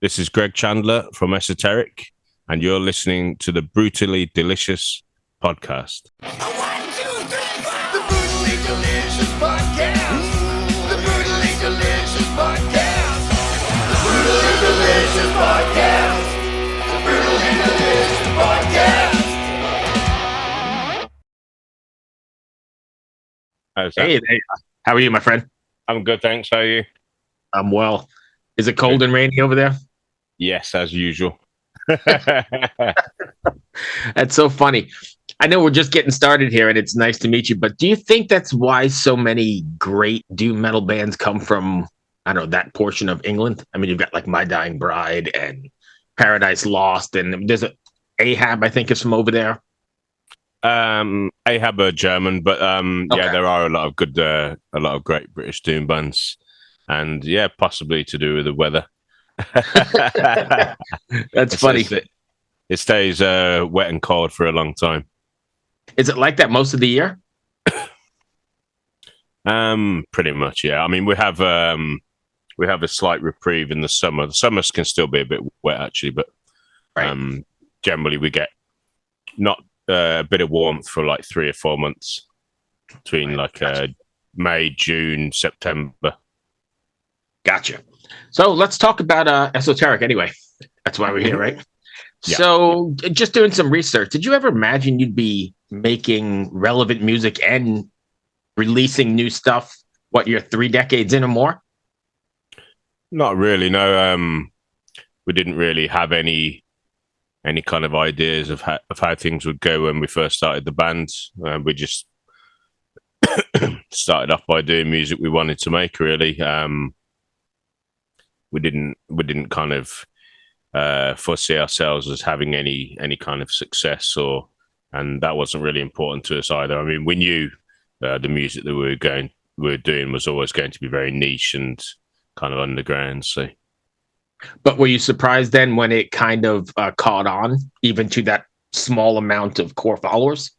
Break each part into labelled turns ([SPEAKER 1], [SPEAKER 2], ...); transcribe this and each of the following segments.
[SPEAKER 1] This is Greg Chandler from Esoteric, and you're listening to the Brutally Delicious podcast.
[SPEAKER 2] One, two, three, four. The Brutally Delicious podcast. The Brutally Delicious podcast. The Brutally Delicious podcast. The Brutally Delicious podcast.
[SPEAKER 3] Hey, how are you, my friend?
[SPEAKER 1] I'm good, thanks. How are you?
[SPEAKER 3] I'm well. Is it cold and rainy over there?
[SPEAKER 1] Yes, as usual.
[SPEAKER 3] That's so funny. I know we're just getting started here, and it's nice to meet you. But do you think that's why so many great doom metal bands come from, I don't know, that portion of England? I mean, you've got like My Dying Bride and Paradise Lost, and there's a Ahab, I think, is from over there.
[SPEAKER 1] Ahab are German, but
[SPEAKER 3] Okay.
[SPEAKER 1] yeah, there are a lot of great British doom bands, and yeah, possibly to do with the weather.
[SPEAKER 3] That's funny.
[SPEAKER 1] It stays wet and cold for a long time.
[SPEAKER 3] Is it like that most of the year?
[SPEAKER 1] Pretty much, yeah. I mean, we have a slight reprieve in the summer. The summers can still be a bit wet, actually, but
[SPEAKER 3] Right.
[SPEAKER 1] generally we get not a bit of warmth for like 3 or 4 months between May, June, September.
[SPEAKER 3] Gotcha. So let's talk about Esoteric anyway. That's why we're here, right?
[SPEAKER 1] Yeah.
[SPEAKER 3] So just doing some research, did you ever imagine you'd be making relevant music and releasing new stuff, what, you're 3 decades in or more?
[SPEAKER 1] Not really, no. We didn't really have any kind of ideas of how things would go when we first started the band. We just started off by doing music we wanted to make, really. We didn't kind of foresee ourselves as having any kind of success, and that wasn't really important to us either. I mean, we knew the music that we were doing was always going to be very niche and kind of underground. So,
[SPEAKER 3] But were you surprised then when it kind of caught on, even to that small amount of core followers?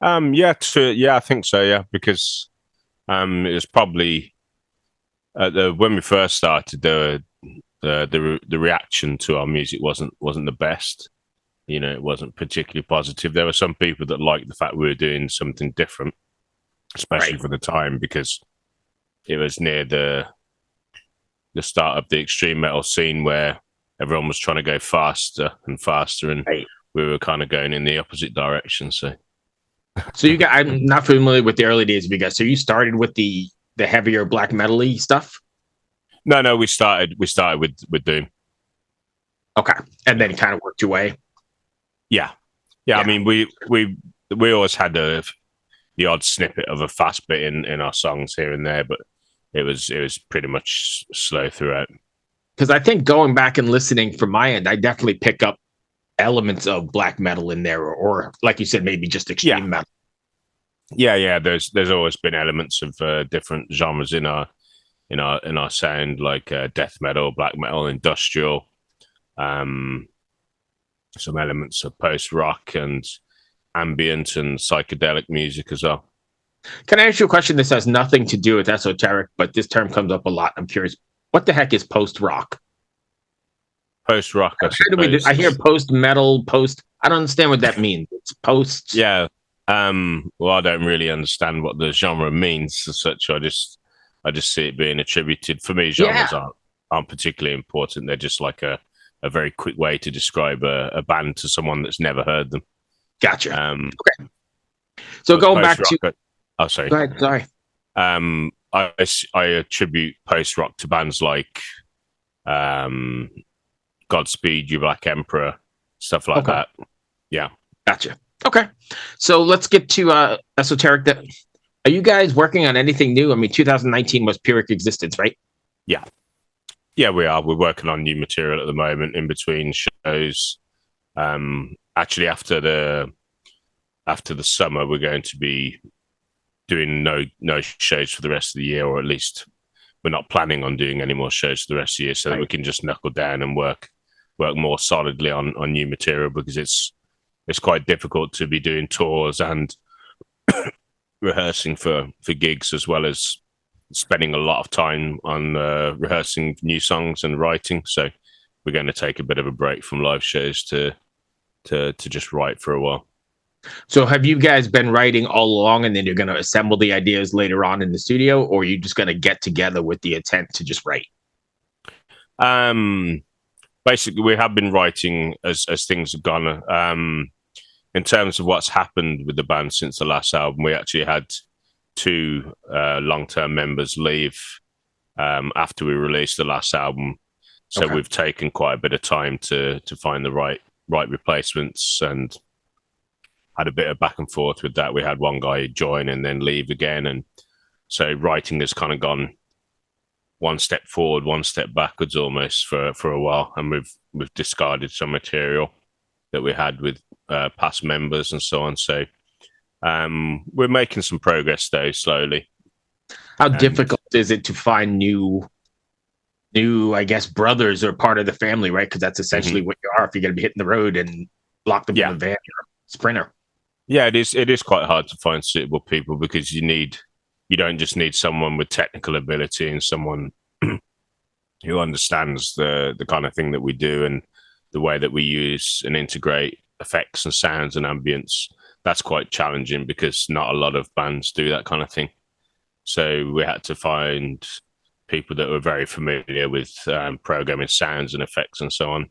[SPEAKER 1] yeah, I think so. Yeah, because it was probably when we first started, the reaction to our music wasn't the best. You know, it wasn't particularly positive. There were some people that liked the fact we were doing something different, especially
[SPEAKER 3] Right.
[SPEAKER 1] for the time, because it was near the start of the extreme metal scene where everyone was trying to go faster and faster, and
[SPEAKER 3] Right.
[SPEAKER 1] we were kind of going in the opposite direction. So,
[SPEAKER 3] So I'm not familiar with the early days of you guys. So you started with the heavier black metal-y stuff?
[SPEAKER 1] no, we started with doom.
[SPEAKER 3] Okay. And then kind of worked your way.
[SPEAKER 1] Yeah.
[SPEAKER 3] Yeah.
[SPEAKER 1] I mean, we always had the odd snippet of a fast bit in our songs here and there, but it was pretty much slow throughout.
[SPEAKER 3] Because I think going back and listening from my end, I definitely pick up elements of black metal in there, or like you said, maybe just extreme metal.
[SPEAKER 1] Yeah. There's always been elements of different genres in our sound, like death metal, black metal, industrial. Some elements of post rock and ambient and psychedelic music as well.
[SPEAKER 3] Can I ask you a question? This has nothing to do with esoteric, but this term comes up a lot. I'm curious. What the heck is post rock?
[SPEAKER 1] Post rock,
[SPEAKER 3] I hear post metal, I don't understand what that means. It's post.
[SPEAKER 1] Yeah. Well, I don't really understand what the genre means as such. I just see it being attributed. For me, genres aren't particularly important. They're just like a very quick way to describe a band to someone that's never heard them.
[SPEAKER 3] Gotcha. Okay. So going back to.
[SPEAKER 1] Oh, sorry.
[SPEAKER 3] Go ahead. Sorry.
[SPEAKER 1] I attribute post rock to bands like Godspeed You Black Emperor, stuff like that. Yeah.
[SPEAKER 3] Gotcha. Okay. So let's get to Esoteric. Are you guys working on anything new? I mean, 2019 was Pyrrhic Existence, right?
[SPEAKER 1] Yeah. Yeah, we are. We're working on new material at the moment in between shows. Actually, after the summer, we're going to be doing no shows for the rest of the year, or at least we're not planning on doing any more shows for the rest of the year, so that we can just knuckle down and work more solidly on new material, because it's quite difficult to be doing tours and rehearsing for gigs, as well as spending a lot of time on rehearsing new songs and writing. So we're going to take a bit of a break from live shows to just write for a while.
[SPEAKER 3] So have you guys been writing all along, and then you're going to assemble the ideas later on in the studio, or are you just going to get together with the intent to just write?
[SPEAKER 1] Basically, we have been writing as things have gone. In terms of what's happened with the band since the last album, we actually had 2 long-term members leave after we released the last album. So we've taken quite a bit of time to find the right replacements, and had a bit of back and forth with that. We had one guy join and then leave again, and so writing has kind of gone one step forward, one step backwards almost for a while, and we've discarded some material that we had with past members and so on. So we're making some progress though, slowly.
[SPEAKER 3] How difficult is it to find new, I guess, brothers or part of the family, right? Because that's essentially what you are if you're going to be hitting the road and lock them in the van. You're a sprinter.
[SPEAKER 1] Yeah, it is quite hard to find suitable people, because you don't just need someone with technical ability and someone who understands the kind of thing that we do and the way that we use and integrate effects and sounds and ambience. That's quite challenging, because not a lot of bands do that kind of thing. So we had to find people that were very familiar with programming sounds and effects and so on.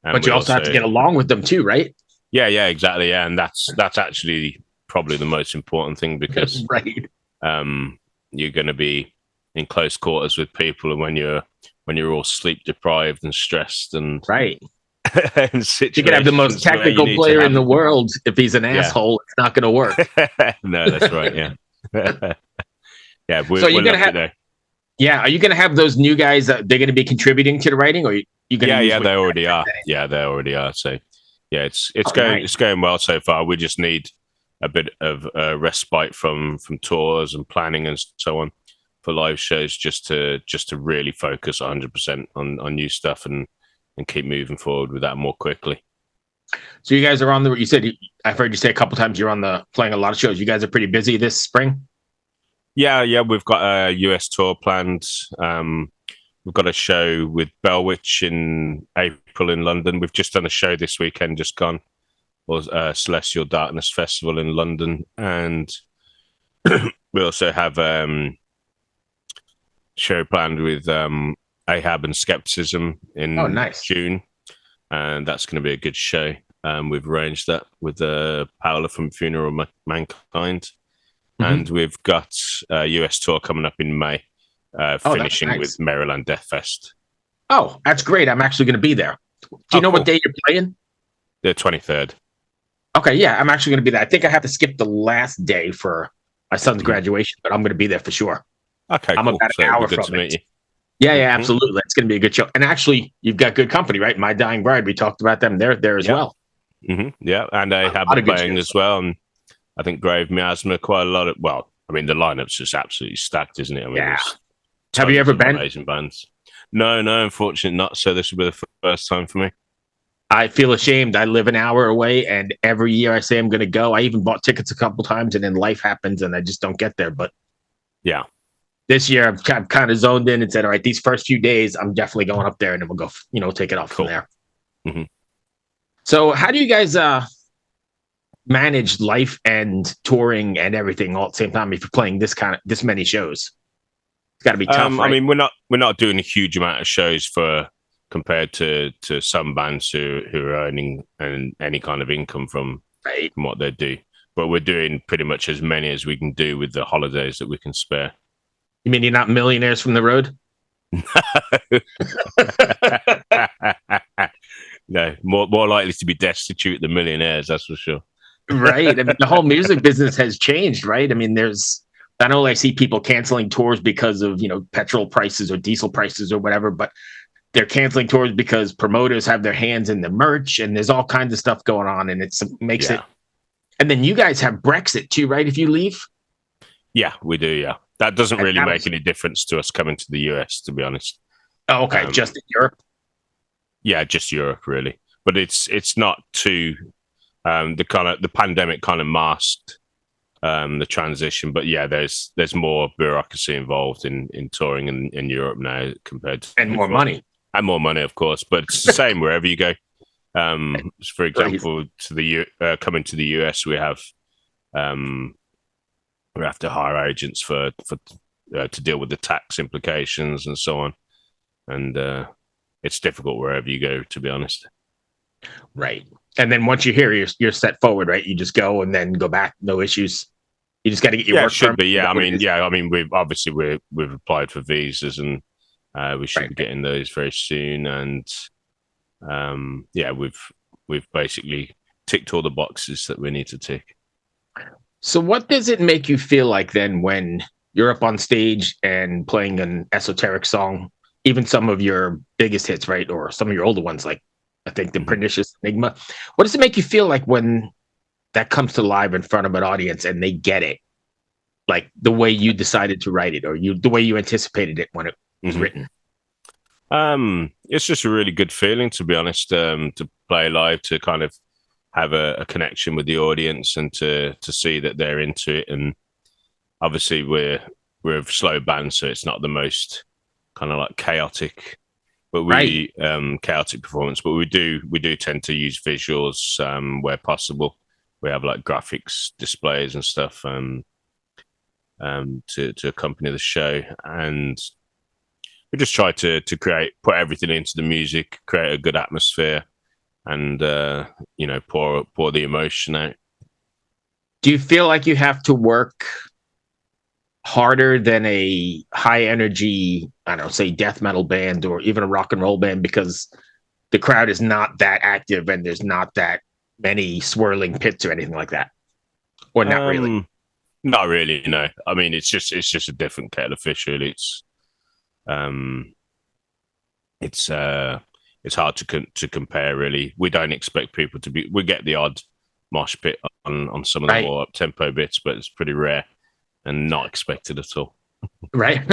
[SPEAKER 1] And
[SPEAKER 3] but you also have to get along with them too, right?
[SPEAKER 1] Yeah, exactly. Yeah, and that's actually probably the most important thing, because
[SPEAKER 3] right.
[SPEAKER 1] You're going to be in close quarters with people, and when you're all sleep deprived and stressed and
[SPEAKER 3] right. You can have the most technical player in the world. If he's an asshole, it's not going to work.
[SPEAKER 1] No, that's right. Yeah. Yeah.
[SPEAKER 3] So you're going to have. Yeah. Are you going to have those new guys? They're going to be contributing to the writing, or you going to?
[SPEAKER 1] Yeah, they already are. Yeah, they already are. So yeah, it's going well so far. We just need a bit of respite from tours and planning and so on for live shows, just to really focus 100% on new stuff and keep moving forward with that more quickly.
[SPEAKER 3] So you guys are on you said, I've heard you say a couple times you're playing a lot of shows. You guys are pretty busy this spring?
[SPEAKER 1] Yeah, we've got a US tour planned. We've got a show with Bellwitch in April in London. We've just done a show this weekend, just gone, was Celestial Darkness Festival in London, and we also have show planned with Ahab and Skepticism in June, and that's going to be a good show. We've arranged that with Paola from Funeral Mankind, and we've got a US tour coming up in May, finishing with Maryland Death Fest.
[SPEAKER 3] Oh, that's great! I'm actually going to be there. Do you know what day you're playing?
[SPEAKER 1] The 23rd.
[SPEAKER 3] Okay, yeah, I'm actually going to be there. I think I have to skip the last day for my son's graduation, but I'm going to be there for sure.
[SPEAKER 1] Okay,
[SPEAKER 3] I'm about an hour from it. Yeah, absolutely. It's going to be a good show. And actually, you've got good company, right? My Dying Bride, we talked about them. They're there as well.
[SPEAKER 1] Yeah, and I have been playing as well. And I think Grave Miasma, quite a lot of, the lineup's just absolutely stacked, isn't it? I mean,
[SPEAKER 3] have you ever been?
[SPEAKER 1] Amazing bands. No, unfortunately not. So this will be the first time for me.
[SPEAKER 3] I feel ashamed. I live an hour away, and every year I say I'm going to go. I even bought tickets a couple times, and then life happens, and I just don't get there. But
[SPEAKER 1] yeah,
[SPEAKER 3] this year I've kind of zoned in and said, all right, these first few days, I'm definitely going up there, and then we'll go, take it off from there. So how do you guys manage life and touring and everything all at the same time if you're playing this many shows? It's got to be tough, right?
[SPEAKER 1] I mean, we're not doing a huge amount of shows compared to some bands who are earning any kind of income from what they do. But we're doing pretty much as many as we can do with the holidays that we can spare.
[SPEAKER 3] You mean you're not millionaires from the road?
[SPEAKER 1] No, more likely to be destitute than millionaires, that's for sure.
[SPEAKER 3] Right. I mean, the whole music business has changed, right? I mean, not only I see people canceling tours because of, petrol prices or diesel prices or whatever, but they're canceling tours because promoters have their hands in the merch, and there's all kinds of stuff going on, and it makes it. And then you guys have Brexit too, right? If you leave. Yeah,
[SPEAKER 1] we do. Yeah, that doesn't really make any difference to us coming to the US, to be honest.
[SPEAKER 3] Oh, okay, just in Europe.
[SPEAKER 1] Yeah, just Europe, really. But it's not too. The pandemic kind of masked the transition, but yeah, there's more bureaucracy involved in touring in Europe now compared to
[SPEAKER 3] more money.
[SPEAKER 1] and more money, of course. But it's the same wherever you go. For example, coming to the US, um, we have to hire agents for to deal with the tax implications and so on. And it's difficult wherever you go, to be honest.
[SPEAKER 3] Right. And then once you're here, you're set forward, right? You just go and then go back, no issues. You just got to get your work.
[SPEAKER 1] It should
[SPEAKER 3] permit.
[SPEAKER 1] be. Yeah, I mean, we've applied for visas, and we should be getting those very soon. And we've basically ticked all the boxes that we need to tick.
[SPEAKER 3] So what does it make you feel like then when you're up on stage and playing an esoteric song, even some of your biggest hits, right? Or some of your older ones, like I think the Pernicious Enigma. What does it make you feel like when that comes to live in front of an audience and they get it? Like the way you decided to write it, or the way you anticipated it when it was written?
[SPEAKER 1] It's just a really good feeling, to be honest, to play live, to kind of have a connection with the audience and to see that they're into it. And obviously we're a slow band, so it's not the most kind of like chaotic performance, but we do tend to use visuals where possible. We have like graphics displays and stuff to accompany the show, and we just try to put everything into the music, create a good atmosphere, and pour the emotion out.
[SPEAKER 3] Do you feel like you have to work harder than a high energy, I don't know, say death metal band or even a rock and roll band, because the crowd is not that active and there's not that many swirling pits or anything like that? Or not really?
[SPEAKER 1] Not really, no. I mean, it's just a different kettle of fish, really. It's hard to compare, really. We don't expect people to be. We get the odd mosh pit on some of the more up tempo bits, but it's pretty rare and not expected at all.
[SPEAKER 3] Right.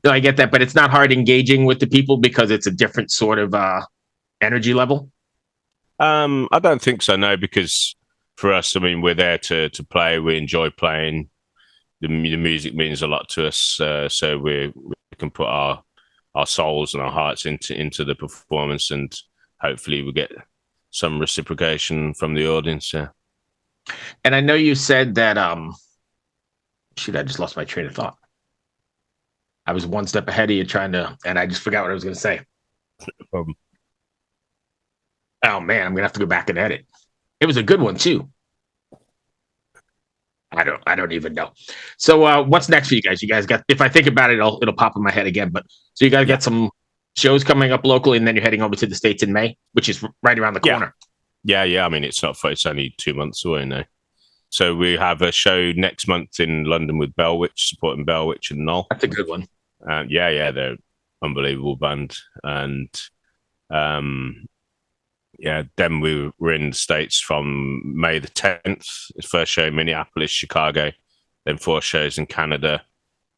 [SPEAKER 3] No, I get that, but it's not hard engaging with the people because it's a different sort of energy level.
[SPEAKER 1] I don't think so, no, because for us, I mean, we're there to play. We enjoy playing. The music means a lot to us, so we can put our souls and our hearts into the performance, and hopefully we get some reciprocation from the audience. Yeah.
[SPEAKER 3] And I know you said that shoot, I just lost my train of thought. I was one step ahead of you and I just forgot what I was going to say.
[SPEAKER 1] No problem.
[SPEAKER 3] Oh man, I'm going to have to go back and edit. It was a good one too. I don't even know. So what's next for you guys? You guys got, if I think about it, it'll pop in my head again. But so you guys got some shows coming up locally, and then you're heading over to the States in May, which is right around the corner.
[SPEAKER 1] Yeah. I mean, it's only 2 months away now. So we have a show next month in London with Bellwitch, supporting Bellwitch and Null.
[SPEAKER 3] That's a good one.
[SPEAKER 1] They're an unbelievable band. And then we're in the States from May the 10th. First show in Minneapolis, Chicago, then 4 shows in Canada,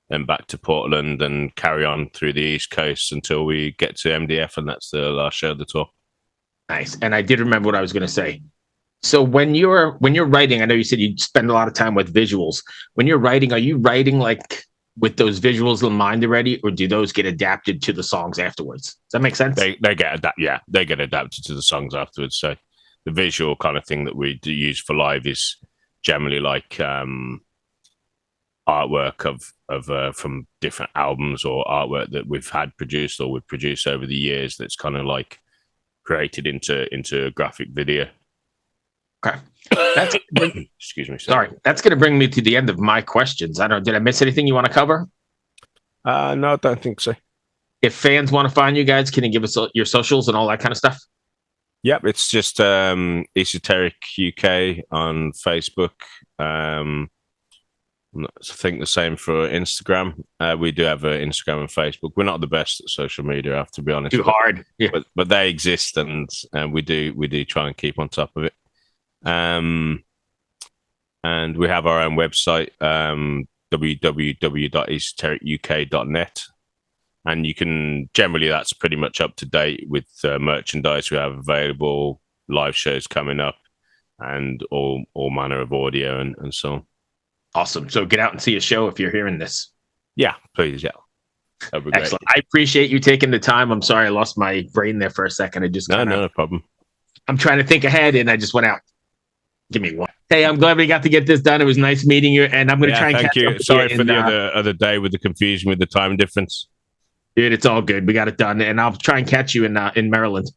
[SPEAKER 1] then back to Portland, and carry on through the East Coast until we get to MDF, and that's the last show of the tour.
[SPEAKER 3] Nice. And I did remember what I was going to say. So when you're writing, I know you said you spend a lot of time with visuals. When you're writing, are you writing like with those visuals in mind already, or do those get adapted to the songs afterwards? Does that make sense?
[SPEAKER 1] They get adapted to the songs afterwards. So the visual kind of thing that we do use for live is generally like artwork of from different albums, or artwork that we've had produced or we've produced over the years that's kind of like created into a graphic video.
[SPEAKER 3] Okay.
[SPEAKER 1] Excuse me.
[SPEAKER 3] Sorry. That's going to bring me to the end of my questions. Did I miss anything you want to cover?
[SPEAKER 1] No, I don't think so.
[SPEAKER 3] If fans want to find you guys, can you give us your socials and all that kind of stuff?
[SPEAKER 1] Yep, it's just Esoteric UK on Facebook. I think the same for Instagram. We do have an Instagram and Facebook. We're not the best at social media, I have to be honest.
[SPEAKER 3] Too hard. Yeah.
[SPEAKER 1] But they exist, and we do try and keep on top of it. And we have our own website, www.esotericuk.net, and you can generally, that's pretty much up to date with merchandise we have available, live shows coming up, and all manner of audio and so on.
[SPEAKER 3] Awesome. So get out and see a show if you're hearing this.
[SPEAKER 1] Yeah, please. Yeah. That'd be great.
[SPEAKER 3] Excellent. I appreciate you taking the time. I'm sorry I lost my brain there for a second. I just
[SPEAKER 1] No problem.
[SPEAKER 3] I'm trying to think ahead, and I just went out. Give me one. Hey, I'm glad we got to get this done. It was nice meeting you, and I'm going to try and
[SPEAKER 1] thank
[SPEAKER 3] catch
[SPEAKER 1] you.
[SPEAKER 3] up with
[SPEAKER 1] Sorry
[SPEAKER 3] you
[SPEAKER 1] for the other day with the confusion with the time difference.
[SPEAKER 3] Dude, it's all good. We got it done, and I'll try and catch you in Maryland.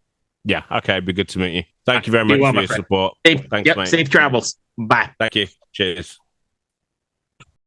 [SPEAKER 1] Yeah, okay. It'd be good to meet you. Thank you very much for your support.
[SPEAKER 3] Thanks,
[SPEAKER 1] mate.
[SPEAKER 3] safe travels. Bye.
[SPEAKER 1] Thank you. Cheers.